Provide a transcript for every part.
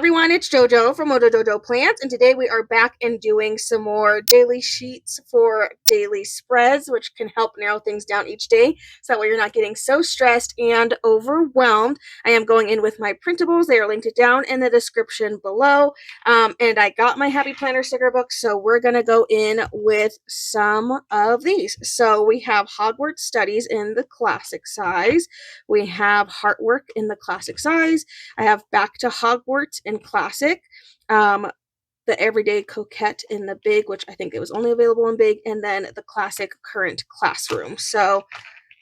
everyone, it's JoJo from Mojo Jojo Plants, and today we are back and doing some more daily sheets for daily spreads, which can help narrow things down each day, so that way you're not getting so stressed and overwhelmed. I am going in with my printables. They are linked down in the description below, and I got my Happy Planner sticker book, so we're going to go in with some of these. So we have Hogwarts Studies in the classic size. We have Heartwork in the classic size. I have Back to Hogwarts in classic, the Everyday Coquette in the big, which I think it was only available in big, and then the classic Current Classroom. So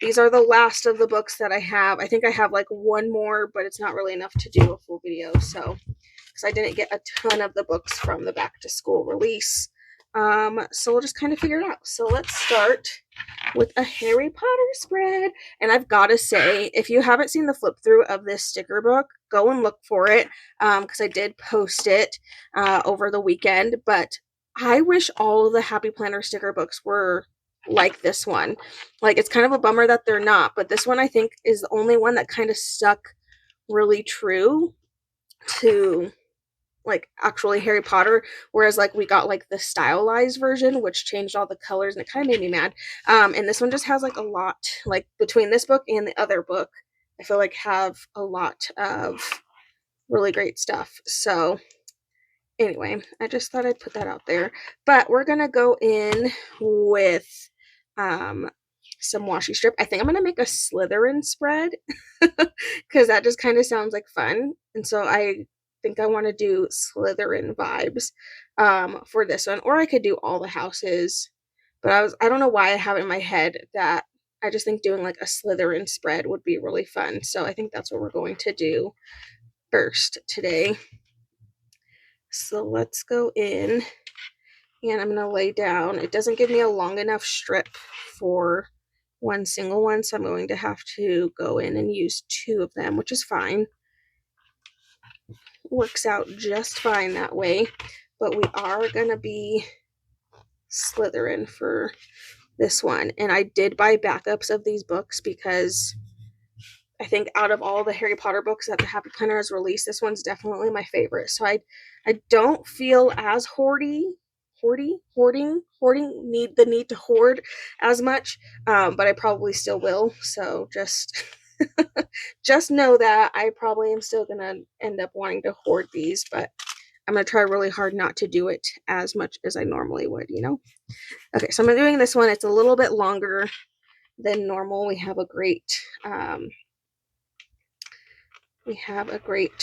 these are the last of the books that I have. I think I have like one more, but it's not really enough to do a full video. So, because I didn't get a ton of the books from the back to school release. So we'll just kind of figure it out. So let's start with a Harry Potter spread. And I've got to say, if you haven't seen the flip through of this sticker book, go and look for it, because I did post it over the weekend. But I wish all of the Happy Planner sticker books were like this one. Like, it's kind of a bummer that they're not, but this one I think is the only one that kind of stuck really true to like actually Harry Potter, whereas like we got like the stylized version, which changed all the colors, and it kind of made me mad. And this one just has like a lot, like between this book and the other book, I feel like have a lot of really great stuff. So anyway, I just thought I'd put that out there. But we're gonna go in with some washi strip. I think I'm gonna make a Slytherin spread because that just kind of sounds like fun, and so I think I want to do Slytherin vibes for this one, or I could do all the houses, but I don't know why I have it in my head that I just think doing like a Slytherin spread would be really fun. So I think that's what we're going to do first today. So let's go in, and I'm going to lay down. It doesn't give me a long enough strip for one single one, so I'm going to have to go in and use two of them, which is fine. Works out just fine that way, but we are going to be Slytherin for this one. And I did buy backups of these books because I think out of all the Harry Potter books that the Happy Planner has released, this one's definitely my favorite. So I don't feel as hoarding need to hoard as much, but I probably still will. So just just know that I probably am still gonna end up wanting to hoard these, but I'm gonna try really hard not to do it as much as I normally would, you know. Okay, so I'm doing this one. It's a little bit longer than normal. We have a great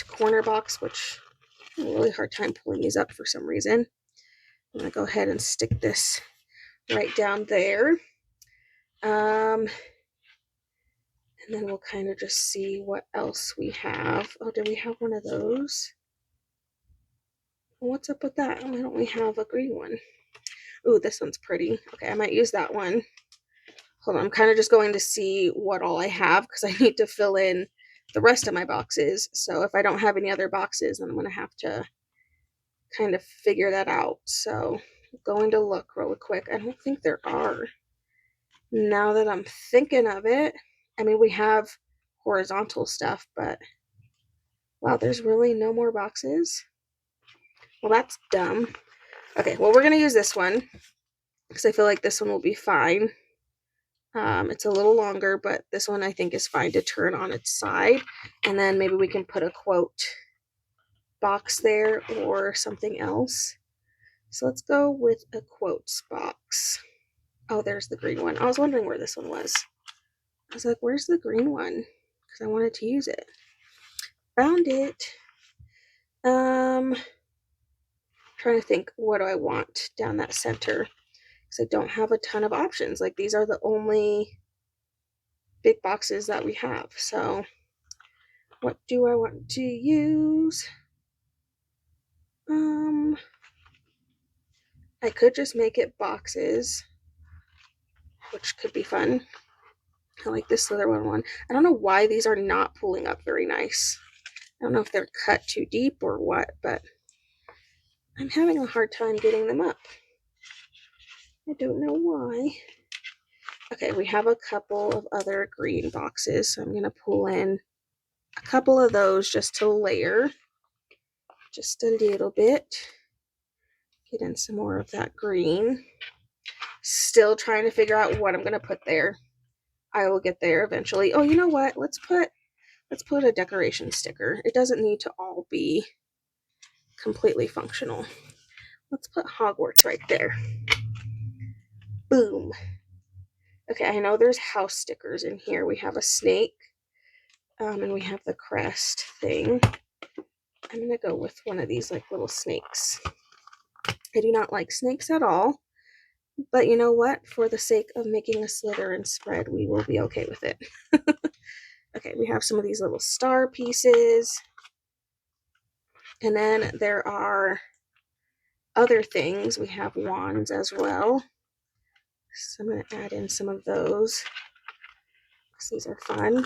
corner box, which I have a really hard time pulling these up for some reason. I'm gonna go ahead and stick this right down there. And then we'll kind of just see what else we have. Oh, did we have one of those? What's up with that? Why don't we have a green one? Ooh, this one's pretty. Okay, I might use that one. Hold on, I'm kind of just going to see what all I have, because I need to fill in the rest of my boxes. So if I don't have any other boxes, then I'm going to have to kind of figure that out. So I'm going to look really quick. I don't think there are. Now that I'm thinking of it, I mean, we have horizontal stuff, but wow, there's really no more boxes. Well, that's dumb. Okay, well, we're going to use this one because I feel like this one will be fine. It's a little longer, but this one I think is fine to turn on its side. And then maybe we can put a quote box there or something else. So let's go with a quotes box. Oh, there's the green one. I was wondering where this one was. I was like, where's the green one? Because I wanted to use it. Found it. Trying to think, what do I want down that center? Because I don't have a ton of options. Like, these are the only big boxes that we have. So what do I want to use? I could just make it boxes, which could be fun. I like this Slytherin one. I don't know why these are not pulling up very nice. I don't know if they're cut too deep or what, but I'm having a hard time getting them up. I don't know why. Okay, we have a couple of other green boxes, so I'm going to pull in a couple of those just to layer. just a little bit. Get in some more of that green. Still trying to figure out what I'm going to put there. I will get there eventually. Oh, you know what? Let's put a decoration sticker. It doesn't need to all be completely functional. Let's put Hogwarts right there. Boom. Okay, I know there's house stickers in here. We have a snake, and we have the crest thing. I'm going to go with one of these like little snakes. I do not like snakes at all, but you know what? For the sake of making a Slytherin spread, we will be okay with it. Okay, we have some of these little star pieces. And then there are other things. We have wands as well. So I'm going to add in some of those. These are fun.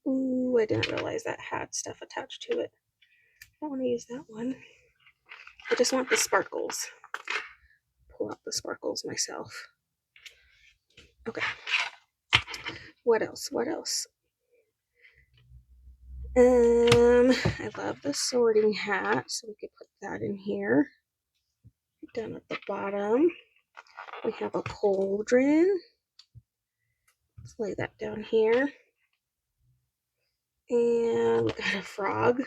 Ooh, I didn't realize that had stuff attached to it. I don't want to use that one. I just want the sparkles. Pull out the sparkles myself. Okay. What else? What else? I love the sorting hat, so we could put that in here. Down at the bottom, we have a cauldron. Let's lay that down here. And we got a frog.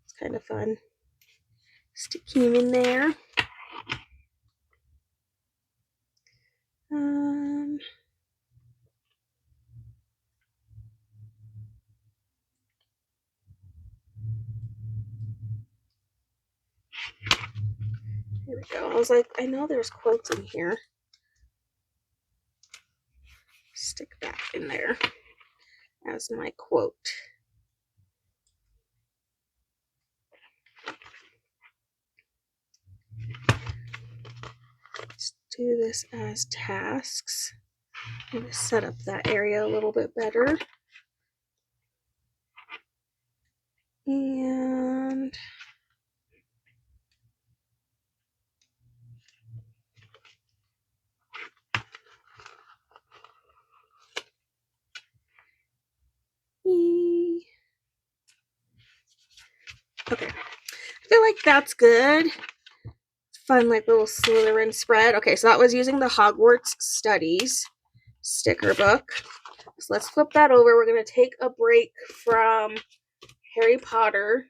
It's kind of fun. Stick him in there. Here we go. I was like, I know there's quotes in here. Stick that in there as my quote. Let's do this as tasks. I'm going to set up that area a little bit better. And okay, I feel like that's good. Fun, like little Slytherin spread. Okay, so that was using the Hogwarts Studies sticker book. So let's flip that over. We're going to take a break from Harry Potter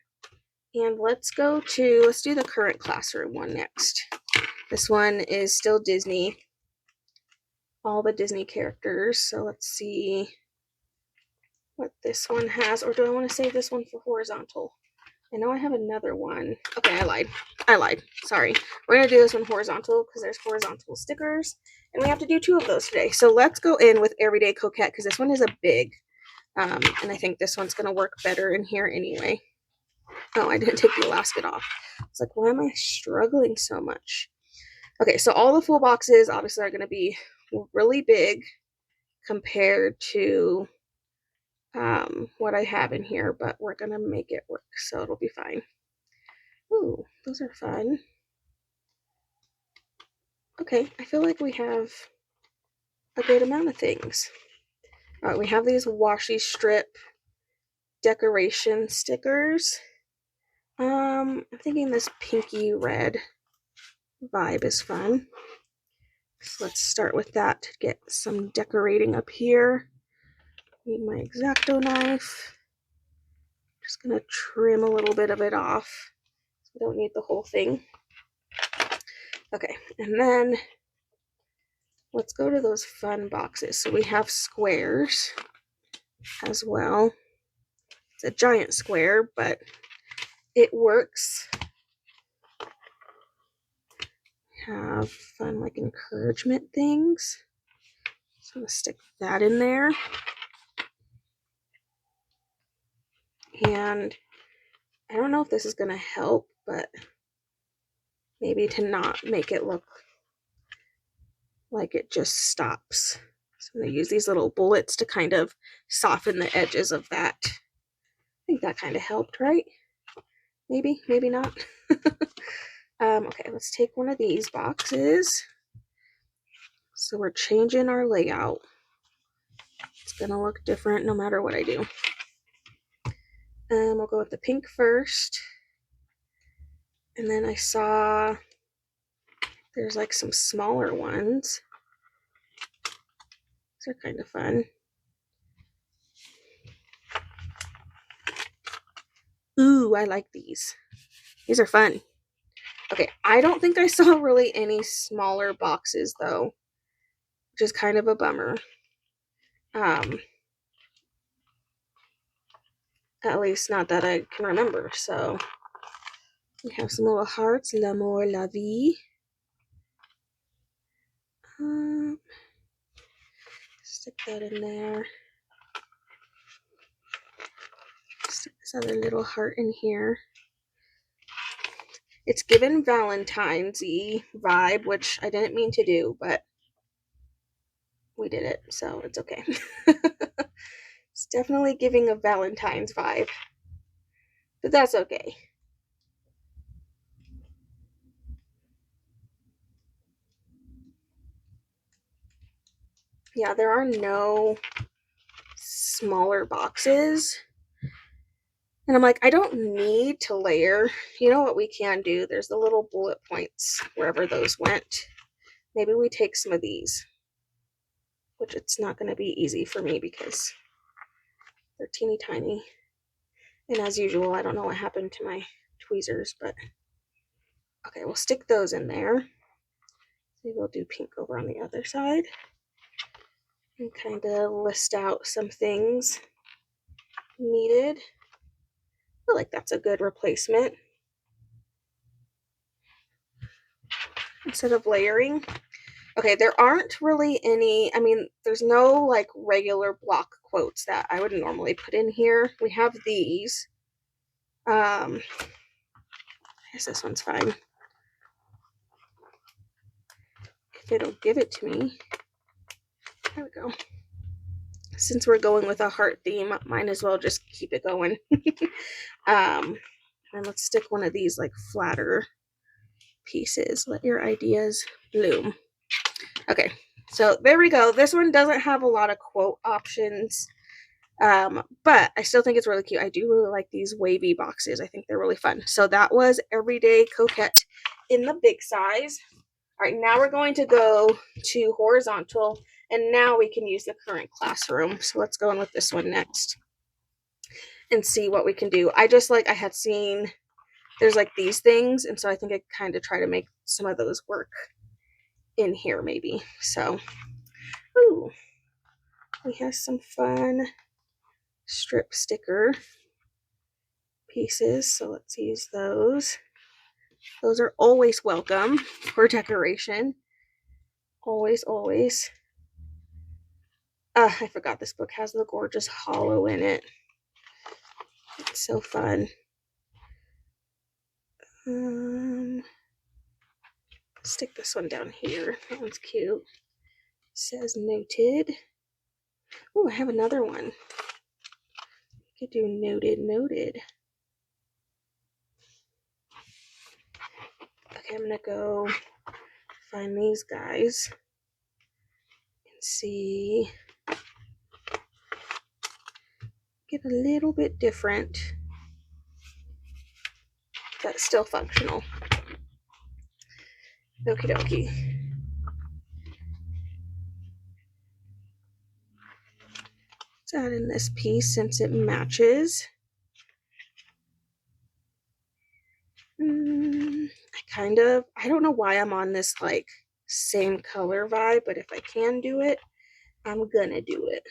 and let's do the current classroom one next. This one is still Disney. All the Disney characters. So let's see what this one has. Or do I want to save this one for horizontal? I know I have another one. Okay, I lied. Sorry. We're going to do this one horizontal because there's horizontal stickers. And we have to do 2 of those today. So let's go in with Everyday Coquette because this one is a big. And I think this one's going to work better in here anyway. Oh, I didn't take the elastic off. It's like, why am I struggling so much? Okay, so all the full boxes obviously are going to be really big compared to what I have in here, but we're going to make it work, so it'll be fine. Ooh, those are fun. Okay, I feel like we have a good amount of things. All right, we have these washi strip decoration stickers. I'm thinking this pinky red vibe is fun. So let's start with that to get some decorating up here. Need my X-Acto knife. Just gonna trim a little bit of it off. We don't need the whole thing. Okay, and then let's go to those fun boxes. So we have squares as well. It's a giant square, but it works. Have fun like encouragement things. So I'm gonna stick that in there. And I don't know if this is gonna help, but maybe to not make it look like it just stops. So I'm gonna use these little bullets to kind of soften the edges of that. I think that kind of helped, right? Maybe, maybe not. Okay, let's take one of these boxes. So we're changing our layout. It's gonna look different no matter what I do. I'll go with the pink first. And then I saw there's like some smaller ones. These are kind of fun. Ooh, I like these. These are fun. Okay, I don't think I saw really any smaller boxes though, which is kind of a bummer. At least not that I can remember. So we have some little hearts, l'amour, la vie. Stick that in there. Stick this other little heart in here. It's given Valentine's-y vibe, which I didn't mean to do, but we did it, so it's okay. It's definitely giving a Valentine's vibe, but that's okay. Yeah, there are no smaller boxes. And I'm like, I don't need to layer. You know what we can do? There's the little bullet points wherever those went. Maybe we take some of these, which it's not going to be easy for me because they're teeny tiny. And as usual, I don't know what happened to my tweezers, but okay, we'll stick those in there. Maybe we'll do pink over on the other side and kind of list out some things needed. I feel like that's a good replacement instead of layering. Okay, there aren't really any, I mean, there's no like regular block quotes that I would normally put in here. We have these. I guess this one's fine. If it'll give it to me. There we go. Since we're going with a heart theme, might as well just keep it going. And let's stick one of these like flatter pieces. Let your ideas bloom. Okay, so there we go. This one doesn't have a lot of quote options, but I still think it's really cute. I do really like these wavy boxes. I think they're really fun. So that was Everyday Coquette in the big size. All right, now we're going to go to horizontal, and now we can use the current classroom. So let's go in with this one next and see what we can do. I had seen there's like these things, and so I think I kind of try to make some of those work in here maybe. So, ooh, we have some fun strip sticker pieces. So let's use those. Those are always welcome for decoration. Always, always. I forgot this book has the gorgeous hollow in it. It's so fun. Stick this one down here. That one's cute. It says noted. Oh, I have another one. I could do noted, noted. Okay, I'm gonna go find these guys and see. Get a little bit different, but still functional. Okie dokie. Let's add in this piece since it matches. I don't know why I'm on this like same color vibe, but if I can do it, I'm gonna do it.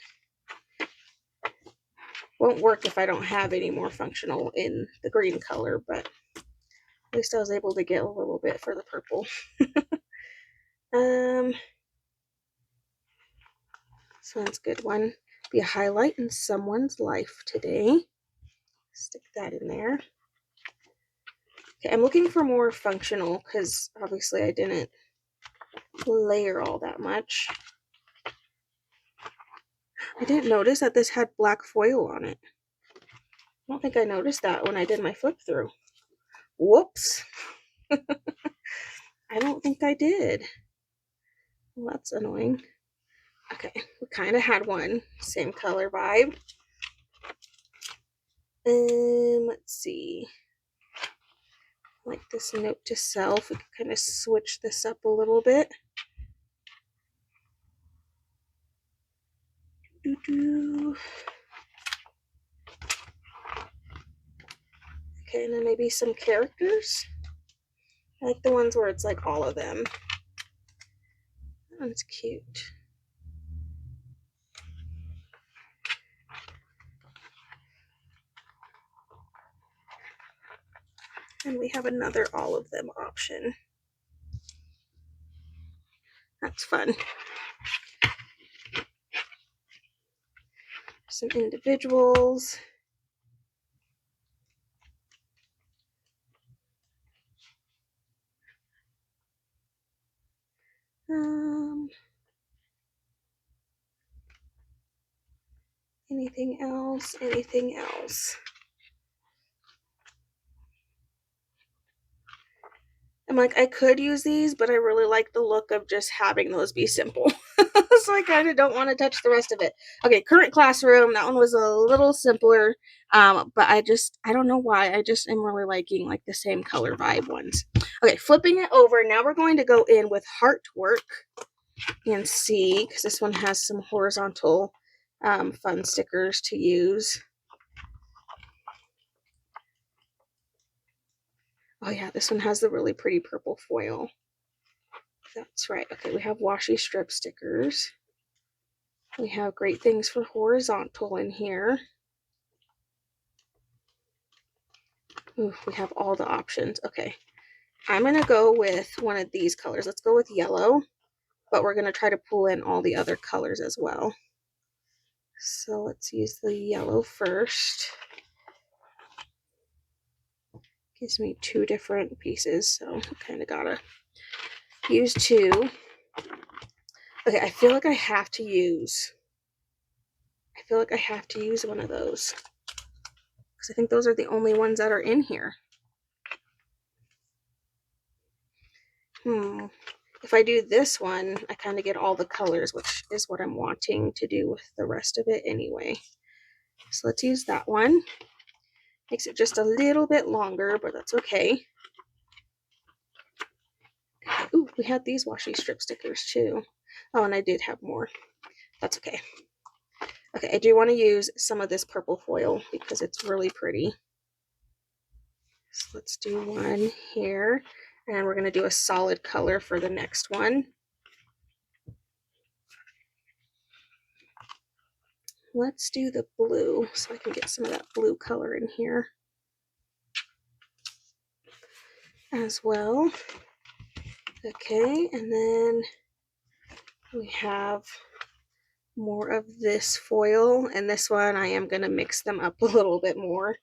Won't work if I don't have any more functional in the green color, but at least I was able to get a little bit for the purple. This one's a good one. Be a highlight in someone's life today. Stick that in there. Okay, I'm looking for more functional because obviously I didn't layer all that much. I didn't notice that this had black foil on it. I don't think I noticed that when I did my flip through. Whoops. I don't think I did. Well, that's annoying. Okay, we kind of had one. Same color vibe. Let's see. Like this note to self. We can kind of switch this up a little bit. Okay, and then maybe some characters. I like the ones where it's like all of them. That one's cute. And we have another all of them option. That's fun. Some individuals. Anything else? Anything else? I'm like, I could use these, but I really like the look of just having those be simple. So I kind of don't want to touch the rest of it. Okay, current classroom. That one was a little simpler, but I don't know why. I just am really liking like the same color vibe ones. Okay, flipping it over. Now we're going to go in with Heartwork and see, because this one has some horizontal fun stickers to use. Oh yeah, this one has the really pretty purple foil. That's right. Okay, we have washi strip stickers. We have great things for horizontal in here. Ooh, we have all the options. Okay, I'm going to go with one of these colors. Let's go with yellow, but we're going to try to pull in all the other colors as well. So let's use the yellow first. Gives me two different pieces, so I kind of gotta use two. Okay, I feel like I have to use one of those, because I think those are the only ones that are in here. If I do this one, I kind of get all the colors, which is what I'm wanting to do with the rest of it anyway. So let's use that one. Makes it just a little bit longer, but that's okay. Ooh, we had these washi strip stickers too. Oh, and I did have more. That's okay. Okay, I do want to use some of this purple foil because it's really pretty. So let's do one here, and we're going to do a solid color for the next one. Let's do the blue so I can get some of that blue color in here as well. Okay, and then we have more of this foil, and this one I am going to mix them up a little bit more.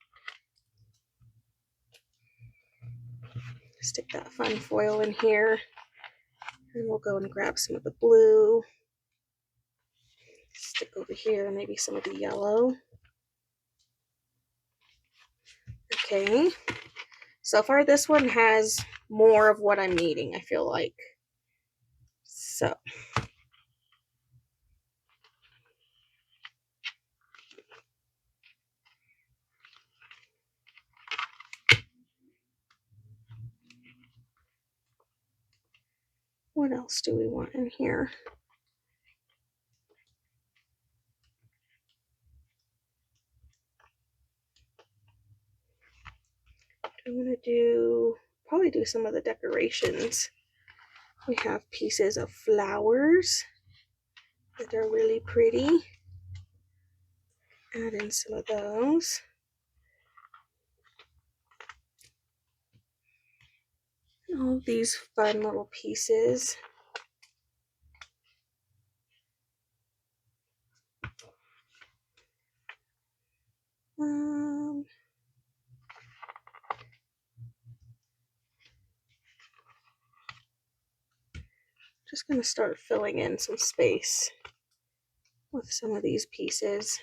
Stick that fun foil in here, and we'll go and grab some of the blue. Stick over here maybe some of the yellow. Okay, so far this one has more of what I'm needing, I feel like. So what else do we want in here? I'm going to probably do some of the decorations. We have pieces of flowers that are really pretty. Add in some of those. All of these fun little pieces. Just going to start filling in some space with some of these pieces.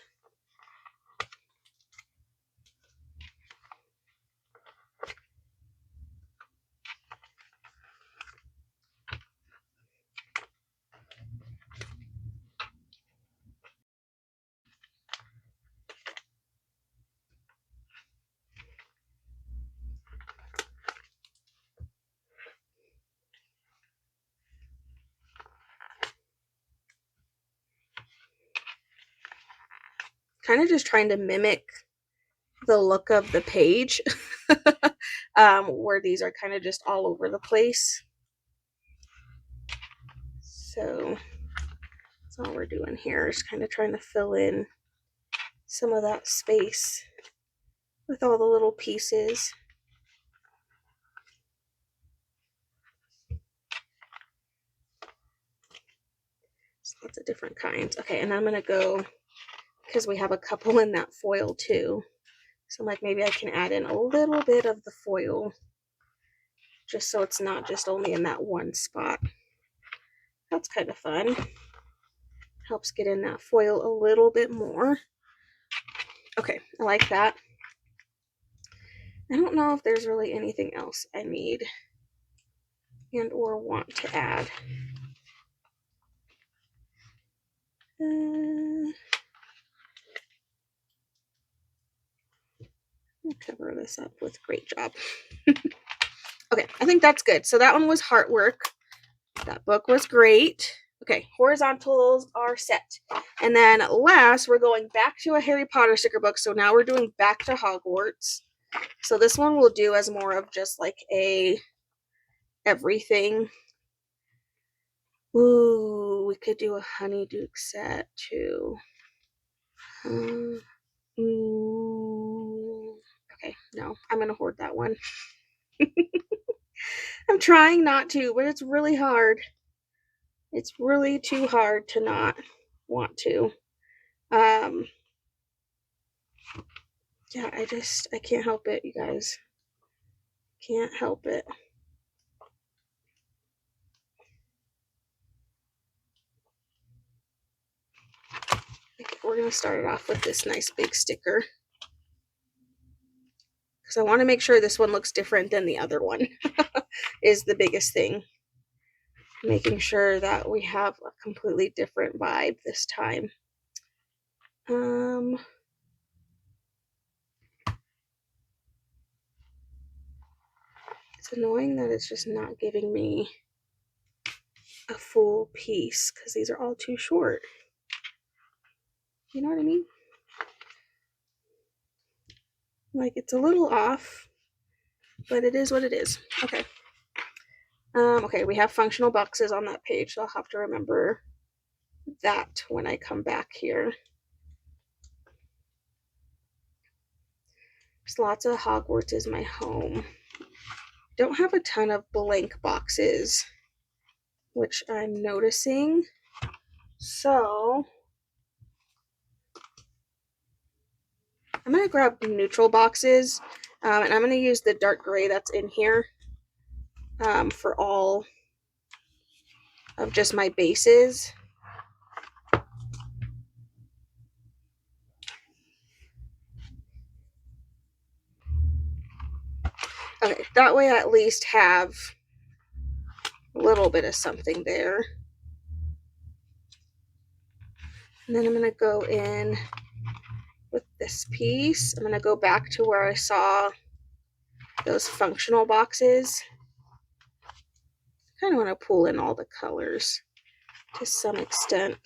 kind of just trying to mimic the look of the page, where these are kind of just all over the place. So that's all we're doing here, is kind of trying to fill in some of that space with all the little pieces. So lots of different kinds. Okay, and I'm gonna go, because we have a couple in that foil too. So I'm like, maybe I can add in a little bit of the foil, just so it's not just only in that one spot. That's kind of fun. Helps get in that foil a little bit more. Okay, I like that. I don't know if there's really anything else I need and or want to add. I'll cover this up with great job. Okay, I think that's good. So that one was Heartwork. That book was great. Okay, horizontals are set. And then last, we're going back to a Harry Potter sticker book. So now we're doing Back to Hogwarts. So this one we'll do as more of just like a everything. Ooh, we could do a Honeydew set too. Okay, no, I'm gonna hoard that one. I'm trying not to, but it's really hard. It's really too hard to not want to. Yeah, I can't help it, you guys. Can't help it. Okay, we're gonna start it off with this nice big sticker, because I want to make sure this one looks different than the other one. Is the biggest thing. Making sure that we have a completely different vibe this time. It's annoying that it's just not giving me a full piece, because these are all too short. You know what I mean? Like, it's a little off, but it is what it is. Okay. Okay, we have functional boxes on that page, so I'll have to remember that when I come back here. There's lots of Hogwarts is my home. Don't have a ton of blank boxes, which I'm noticing. So I'm going to grab neutral boxes, and I'm going to use the dark gray that's in here for all of just my bases. Okay, that way I at least have a little bit of something there. And then I'm going to go in with this piece. I'm going to go back to where I saw those functional boxes. I kind of want to pull in all the colors to some extent.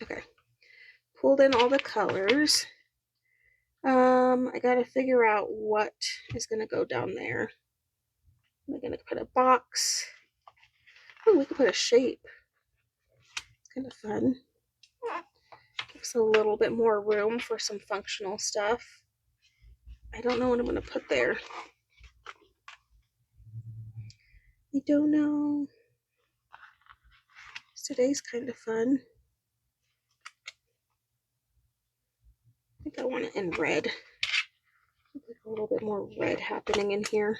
Okay, pulled in all the colors. I gotta figure out what is gonna go down there. Am I gonna put a box? Oh, we could put a shape. It's kind of fun. Gives a little bit more room for some functional stuff. I don't know what I'm gonna put there. I don't know. Today's kind of fun. I think I want it in red. Like a little bit more red happening in here.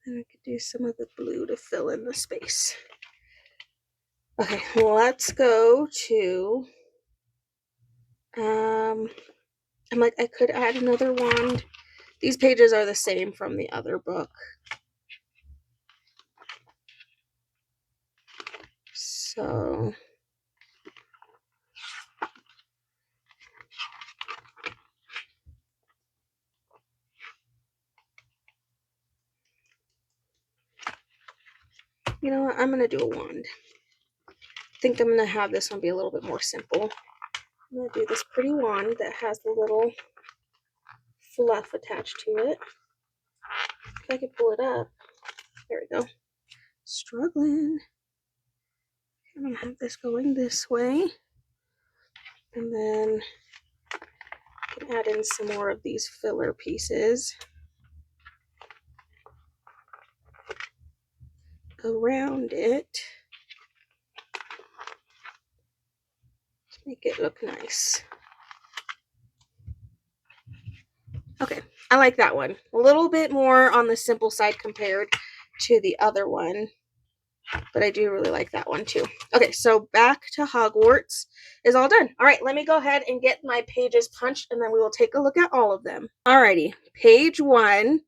And I could do some of the blue to fill in the space. Okay, let's go to, I'm like, I could add another wand. These pages are the same from the other book. So know what? I'm going to do a wand. I think I'm going to have this one be a little bit more simple. I'm going to do this pretty wand that has the little fluff attached to it. If I could pull it up. There we go. Struggling. I'm going to have this going this way. And then I can add in some more of these filler pieces around it to make it look nice. Okay, I like that one. A little bit more on the simple side compared to the other one, but I do really like that one too. Okay, so back to Hogwarts is all done. All right, let me go ahead and get my pages punched, and then we will take a look at all of them. Alrighty, page 1,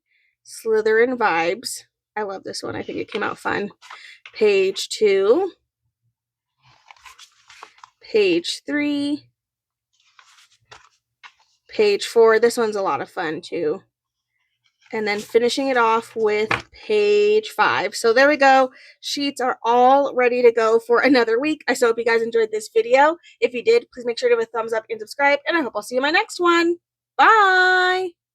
Slytherin Vibes. I love this one. I think it came out fun. Page 2, page 3, page 4. This one's a lot of fun too. And then finishing it off with page 5. So there we go. Sheets are all ready to go for another week. I so hope you guys enjoyed this video. If you did, please make sure to give a thumbs up and subscribe. And I hope I'll see you in my next one. Bye!